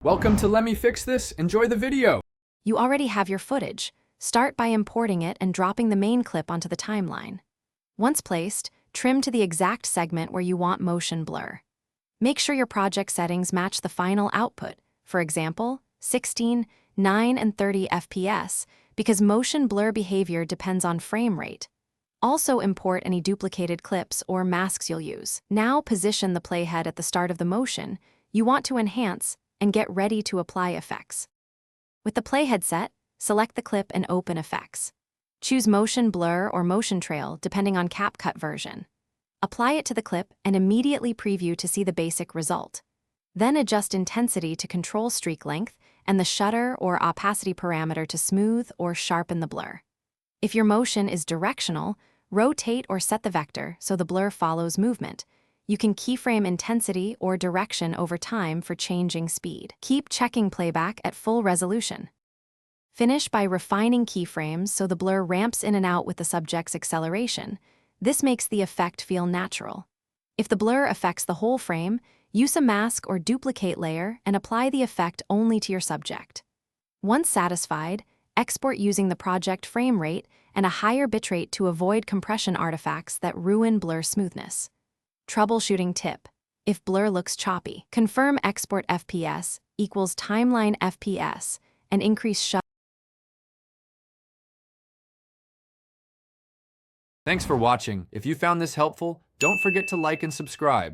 Welcome to Let Me Fix This. Enjoy the video. You already have your footage. Start by importing it and dropping the main clip onto the timeline. Once placed, trim to the exact segment where you want motion blur. Make sure your project settings match the final output, for example, 16, 9, and 30 FPS, because motion blur behavior depends on frame rate. Also import any duplicated clips or masks you'll use. Now position the playhead at the start of the motion you want to enhance and get ready to apply effects. With the playhead set, select the clip and open Effects. Choose Motion Blur or Motion Trail depending on Capcut version. Apply it to the clip and immediately preview to see the basic result. Then adjust intensity to control streak length and the shutter or opacity parameter to smooth or sharpen the blur. If your motion is directional, rotate or set the vector so the blur follows movement. You can keyframe intensity or direction over time for changing speed. Keep checking playback at full resolution. Finish by refining keyframes so the blur ramps in and out with the subject's acceleration. This makes the effect feel natural. If the blur affects the whole frame, use a mask or duplicate layer and apply the effect only to your subject. Once satisfied, export using the project frame rate and a higher bitrate to avoid compression artifacts that ruin blur smoothness. Troubleshooting tip: if blur looks choppy, confirm export FPS equals timeline FPS and increase shutter. Thanks for watching. If you found this helpful, don't forget to like and subscribe.